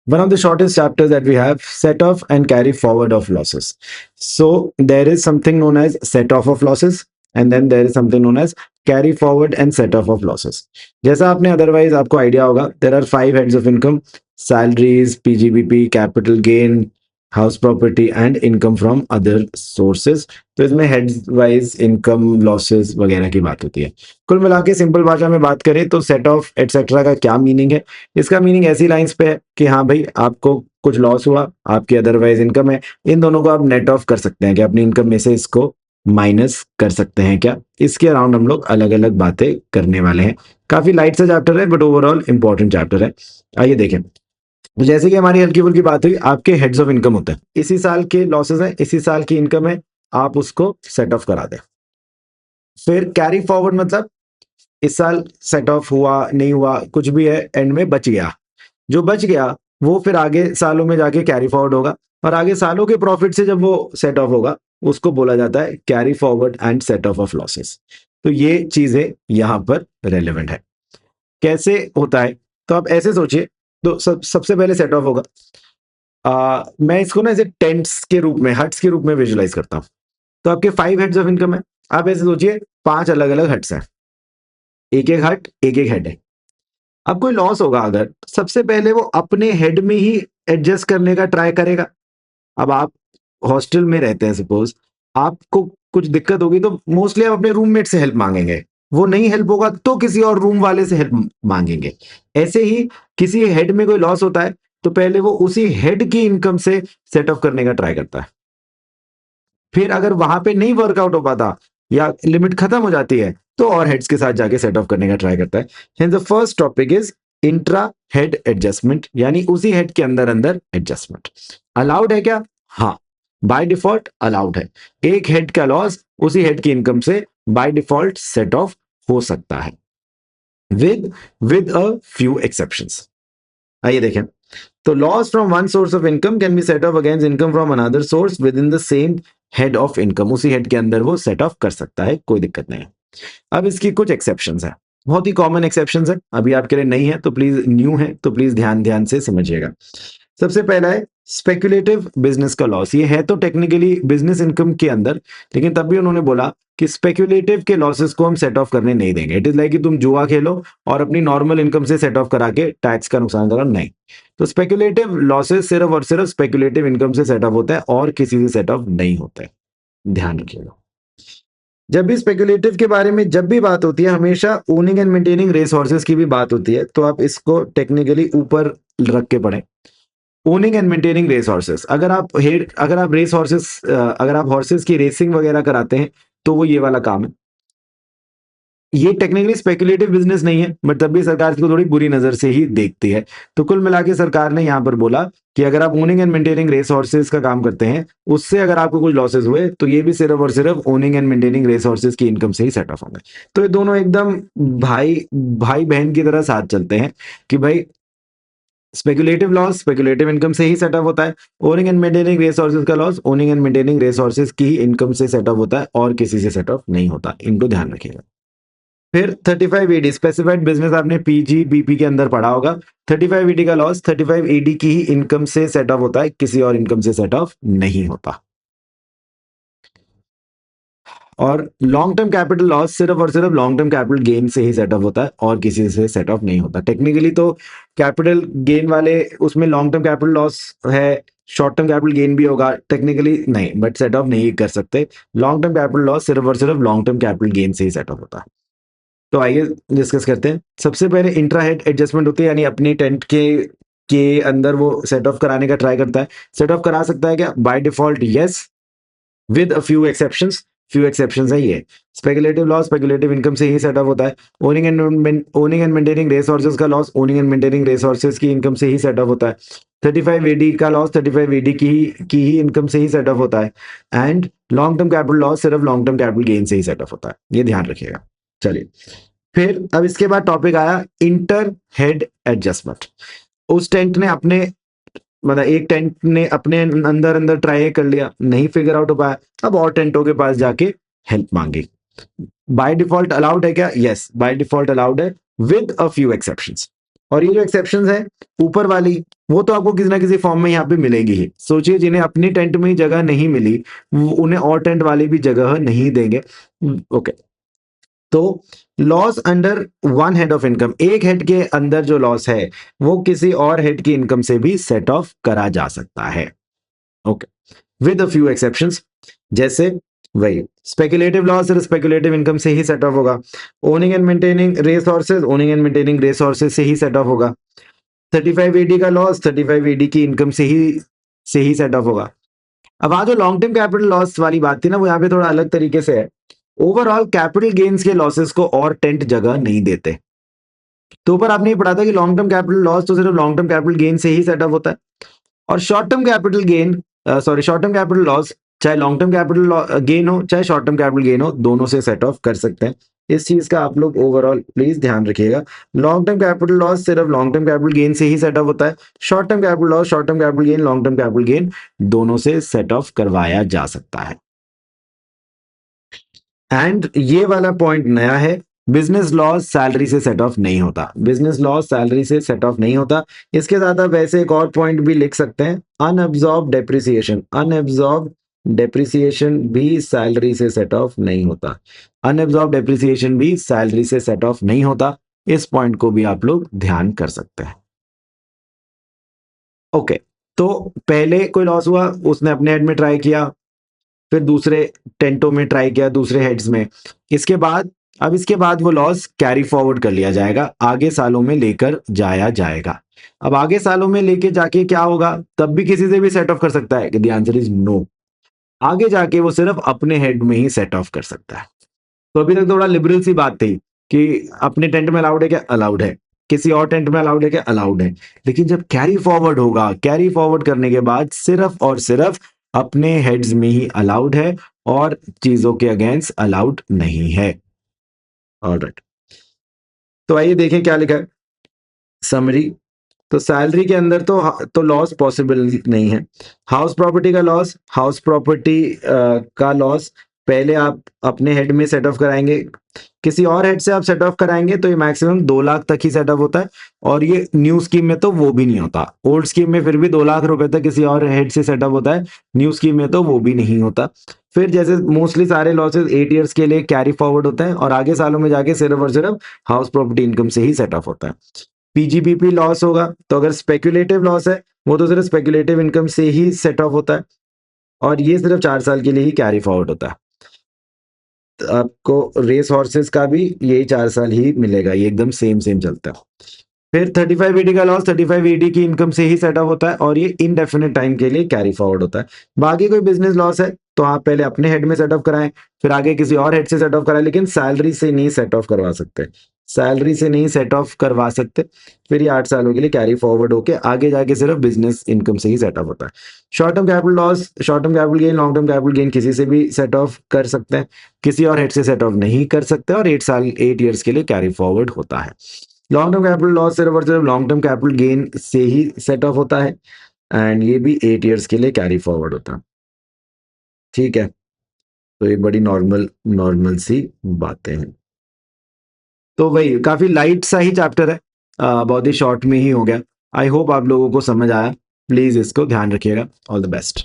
one of the shortest chapters that we have, set off and carry forward of losses. So there is something known as set off of losses, and then there is something known as carry forward and set off of losses. जैसा आपने otherwise आपको idea होगा, there are 5 heads of income: salaries, PGBP, capital gain, house property and income from other sources. तो इसमें heads wise income, losses वगैरह की बात होती है। कुल मिला के सिंपल भाषा में बात करें तो सेट ऑफ एटसेट्रा का क्या मीनिंग है? इसका मीनिंग ऐसी लाइंस पे है कि हाँ भाई, आपको कुछ लॉस हुआ, आपकी अदरवाइज इनकम है, इन दोनों को आप नेट ऑफ कर सकते हैं, कि अपनी इनकम में से इसको माइनस कर सकते हैं क्या? इसके अराउंड हम लोग अलग अलग बातें करने वाले हैं। काफी लाइट सा चैप्टर है बट ओवरऑल इंपॉर्टेंट चैप्टर है। आइए देखें। तो जैसे कि हमारी हल्की फुल्की बात हुई, आपके हेड्स ऑफ इनकम होते हैं, इसी साल के लॉसेस हैं, इसी साल की इनकम है, आप उसको सेट ऑफ करा दें। फिर कैरी फॉरवर्ड मतलब इस साल सेट ऑफ हुआ नहीं हुआ कुछ भी है, एंड में बच गया, जो बच गया वो फिर आगे सालों में जाके कैरी फॉरवर्ड होगा, और आगे सालों के प्रॉफिट से जब वो सेट ऑफ होगा उसको बोला जाता है carry forward and set of of losses. तो ये चीजें यहां पर रेलेवेंट है। कैसे होता है? तो आप ऐसे सोचिए, तो सबसे पहले सेट ऑफ होगा। मैं इसको ना ऐसे टेंट्स के रूप में, हट्स के रूप में विजुलाइज करता हूं। तो आपके 5 हेड्स ऑफ इनकम है। आप ऐसे सोचिए 5 अलग अलग हट्स हैं, एक एक हट एक एक हेड है। अब कोई लॉस होगा अगर, सबसे पहले वो अपने हेड में ही एडजस्ट करने का ट्राई करेगा। अब आप हॉस्टल में रहते हैं, सपोज आपको कुछ दिक्कत होगी तो मोस्टली आप अपने रूममेट से हेल्प मांगेंगे, वो नहीं हेल्प होगा तो किसी और रूम वाले से हेल्प मांगेंगे। ऐसे ही किसी हेड में कोई लॉस होता है तो पहले वो उसी हेड की इनकम से सेट ऑफ करने का ट्राई करता है। फिर अगर वहां पे नहीं वर्कआउट हो पाता या लिमिट खत्म हो जाती है तो और हेड्स के साथ जाके सेट ऑफ करने का ट्राई करता है। The first topic is intra head adjustment, यानी उसी हेड के अंदर अंदर एडजस्टमेंट। अलाउड है क्या? हाँ, बाय डिफॉल्ट अलाउड है। एक हेड का लॉस उसी हेड की इनकम से बाय डिफॉल्ट सेट ऑफ हो सकता है, विद अ फ्यू एक्सेप्शंस। आइए देखें। तो loss from one source of income can be set of against income from another source with in the same head of income. उसी head के अंदर वो सेट ऑफ कर सकता है, कोई दिक्कत नहीं है। अब इसकी कुछ एक्सेप्शंस है, बहुत ही कॉमन एक्सेप्शंस है, अभी आपके लिए नहीं है तो प्लीज, न्यू है तो प्लीज ध्यान ध्यान से समझिएगा। सबसे पहला है स्पेकुलेटिव बिजनेस का लॉस। ये है तो टेक्निकली बिजनेस इनकम के अंदर, लेकिन तब भी उन्होंने बोला कि स्पेकुलेटिव के लॉसेस को हम सेट ऑफ करने नहीं देंगे। इट इज लाइक कि तुम जुआ खेलो और अपनी नॉर्मल इनकम से सेट ऑफ करा के टैक्स का नुकसान करो, नहीं। तो स्पेकुलेटिव लॉसेस सिर्फ और सिर्फ स्पेकुलेटिव इनकम से सेट ऑफ होता है और किसी से सेट ऑफ नहीं होता है, ध्यान रखिएगा। जब भी स्पेकुलेटिव के बारे में जब भी बात होती है, हमेशा owning and maintaining race horses की भी बात होती है, तो आप इसको टेक्निकली ऊपर रख के पढ़ें। Owning and maintaining race horses, अगर आप रेस हॉर्सेस, अगर आप हॉर्सेस की रेसिंग वगैरह कराते हैं तो वो ये वाला काम है। ये टेक्निकली स्पेकुलेटिव बिजनेस नहीं है, बट तब भी सरकार इसको थोड़ी बुरी नजर से ही देखती है। तो कुल मिला के सरकार ने यहां पर बोला कि अगर आप owning and maintaining race horses का काम करते हैं, उससे अगर आपको कुछ लॉसेस हुए तो ये भी सिर्फ और सिर्फ owning and maintaining race horses की इनकम से ही सेट ऑफ होंगे। तो ये दोनों एकदम भाई भाई बहन की तरह साथ चलते हैं कि भाई स्पेकुलेटिव लॉस स्पेकुलेटिव इनकम से ही सेटअप होता है, ओनिंग एंड मेंटेनिंग रिसोर्सेज का loss owning and maintaining resources की ही इनकम से सेटअप होता है और किसी से सेटअप नहीं होता। इनको ध्यान रखिएगा। फिर 35AD स्पेसिफाइड बिजनेस, आपने PGBP के अंदर पढ़ा होगा। 35AD का लॉस 35AD की ही इनकम से सेटअप होता है, किसी और इनकम से सेटअप नहीं होता। और लॉन्ग टर्म कैपिटल लॉस सिर्फ और सिर्फ लॉन्ग टर्म कैपिटल गेन से ही सेटअप होता है और किसी से सेटअप नहीं होता। टेक्निकली तो कैपिटल गेन वाले उसमें लॉन्ग टर्म कैपिटल लॉस है, शॉर्ट टर्म कैपिटल गेन भी होगा, टेक्निकली नहीं, बट सेटअप नहीं कर सकते। लॉन्ग टर्म कैपिटल लॉस सिर्फ और सिर्फ लॉन्ग टर्म कैपिटल गेन से ही सेटअप होता है। तो आइए डिस्कस करते हैं। सबसे पहले इंट्रा हेड एडजस्टमेंट होती है, यानी अपनी टेंट के अंदर वो सेट ऑफ कराने का ट्राई करता है। सेट ऑफ करा सकता है क्या? By default yes, with a few exceptions. Few exceptions है ये। स्पेकुलेटिव लॉस स्पेकुलेटिव इनकम से ही सेटअप होता है। ओनिंग एंड मेंटेनिंग रिसोर्सेज का loss owning and maintaining resources की इनकम से ही सेटअप होता है। 35AD का लॉस 35AD की ही इनकम से ही सेटअप होता है। And long term capital loss सिर्फ लॉन्ग टर्म कैपिटल गेन से ही सेटअप होता है, ये ध्यान रखिएगा। चलिए, फिर अब इसके बाद टॉपिक आया इंटर हेड एडजस्टमेंट। उस टेंट ने अपने, मतलब एक टेंट ने अपने अंदर अंदर ट्राई कर लिया, नहीं फिगर आउट हो पाया, अब और टेंटों के पास जाके हेल्प मांगी। बाय डिफॉल्ट अलाउड है क्या? यस, बाय डिफॉल्ट अलाउड है, विद अ फ्यू एक्सेप्शंस। और ये जो एक्सेप्शन है ऊपर वाली, वो तो आपको किसी ना किसी फॉर्म में यहाँ पे मिलेगी ही। सोचिए जिन्हें अपनी टेंट में ही जगह नहीं मिली, उन्हें और टेंट वाले भी जगह नहीं देंगे। ओके, तो loss under one head of income, एक हेड के अंदर जो लॉस है वो किसी और हेड की इनकम से भी सेट ऑफ करा जा सकता है। Okay, with a few exceptions, जैसे वही स्पेकुलेटिव लॉस और स्पेकुलेटिव इनकम से ही सेट ऑफ होगा। Owning and maintaining race horses, owning and maintaining race horses से ही सेट ऑफ होगा। 35 एडी का लॉस 35 एडी की इनकम से ही सेट ऑफ होगा। अब वहां जो लॉन्ग टर्म कैपिटल लॉस वाली बात थी ना, वो यहाँ पे थोड़ा अलग तरीके से है। ओवरऑल कैपिटल गेन्स के लॉसेस को और टेंट जगह नहीं देते। तो ऊपर आपने ये पढ़ा था कि लॉन्ग टर्म कैपिटल लॉस तो सिर्फ लॉन्ग टर्म कैपिटल गेन से ही सेटअप होता है, और short term capital gain, short term capital loss, चाहे लॉन्ग टर्म कैपिटल गेन हो चाहे शॉर्ट टर्म कैपिटल गेन हो, दोनों से सेट ऑफ कर सकते हैं। इस चीज का आप लोग ओवरऑल प्लीज ध्यान रखिएगा। लॉन्ग टर्म कैपिटल लॉस सिर्फ लॉन्ग टर्म कैपिटल गेन से ही सेट ऑफ होता है। Short term capital loss, short term capital gain, long term capital gain दोनों से सेट ऑफ करवाया जा सकता है। एंड ये वाला पॉइंट नया है, बिजनेस लॉस सैलरी से सेट ऑफ नहीं होता। बिजनेस लॉस सैलरी से सेट ऑफ नहीं होता। इसके साथ आप वैसे एक और पॉइंट भी लिख सकते हैं, अनअब्जॉर्ब डेप्रिसिएशन। अनअब्जॉर्ब डेप्रिसिएशन भी सैलरी से सेट ऑफ नहीं होता। अनअब्जॉर्ब डेप्रिसिएशन भी सैलरी से सेट ऑफ नहीं होता। इस पॉइंट को भी आप लोग ध्यान कर सकते हैं। ओके, तो पहले कोई लॉस हुआ, उसने अपने हेड में ट्राई किया, फिर दूसरे टेंटों में ट्राई किया, दूसरे हेड्स में। इसके बाद, अब इसके बाद वो लॉस कैरी फॉरवर्ड कर लिया जाएगा, आगे सालों में लेकर जाया जाएगा। अब आगे सालों में लेके जाके क्या होगा, तब भी किसी से भी सेट ऑफ कर सकता है? The answer is no. आगे जाके वो सिर्फ अपने हेड में ही सेट ऑफ कर सकता है। तो अभी तक थोड़ा लिबरल सी बात थी कि अपने टेंट में अलाउड है क्या, अलाउड है, किसी और टेंट में अलाउड है क्या, अलाउड है। लेकिन जब कैरी फॉरवर्ड होगा, कैरी फॉरवर्ड करने के बाद सिर्फ और सिर्फ अपने हेड्स में ही अलाउड है और चीजों के अगेंस्ट अलाउड नहीं है। ऑलराइट, तो आइए देखें क्या लिखा है समरी। तो सैलरी के अंदर तो लॉस पॉसिबल नहीं है। हाउस प्रॉपर्टी का लॉस, हाउस प्रॉपर्टी का लॉस पहले आप अपने हेड में सेट ऑफ कराएंगे, किसी और हेड से आप सेट ऑफ कराएंगे तो ये मैक्सिमम 2 लाख तक ही सेट ऑफ होता है। और ये न्यू स्कीम में तो वो भी नहीं होता। ओल्ड स्कीम में फिर भी 2 लाख रुपए तक किसी और हेड से सेट ऑफ होता है, न्यू स्कीम में तो वो भी नहीं होता। फिर जैसे मोस्टली सारे लॉसेस 8 ईयर्स के लिए कैरी फॉरवर्ड होता है और आगे सालों में जाके सिर्फ और सिर्फ हाउस प्रॉपर्टी इनकम से ही सेट ऑफ होता है। पीजीबीपी लॉस होगा तो अगर स्पेक्युलेटिव लॉस है वो तो सिर्फ स्पेक्युलेटिव इनकम से ही सेट ऑफ होता है और ये सिर्फ 4 साल के लिए ही कैरी फॉरवर्ड होता है। तो आपको रेस हॉर्सेस का भी यही 4 साल ही मिलेगा, ये एकदम सेम सेम चलता है। फिर 35 ईडी का लॉस 35 ईडी की इनकम से ही सेट ऑफ होता है और ये इनडेफिनेट टाइम के लिए कैरी फॉरवर्ड होता है। बाकी कोई बिजनेस लॉस है तो आप पहले अपने हेड में सेट ऑफ कराएं, फिर आगे किसी और हेड से सेट ऑफ कराएं, लेकिन सैलरी से नहीं सेट ऑफ करवा सकते। सैलरी से नहीं सेट ऑफ करवा सकते। फिर ये 8 सालों के लिए कैरी फॉरवर्ड होके आगे जाके सिर्फ बिजनेस इनकम से ही सेट ऑफ होता है। Short term capital loss, short term capital gain, long term capital gain किसी से भी सेट ऑफ कर सकते हैं, किसी और हेड से सेट ऑफ नहीं कर सकते और 8 ईयर्स के लिए कैरी फॉरवर्ड होता है। लॉन्ग टर्म कैपिटल लॉस सिर्फ और सिर्फ लॉन्ग टर्म कैपिटल गेन से ही सेट ऑफ होता है एंड ये भी 8 ईयर्स के लिए कैरी फॉरवर्ड होता है। ठीक है, तो ये बड़ी नॉर्मल नॉर्मल सी बातें हैं। तो वही काफी लाइट सा ही चैप्टर है, बहुत ही शॉर्ट में ही हो गया। आई होप आप लोगों को समझ आया। प्लीज इसको ध्यान रखिएगा। All the best.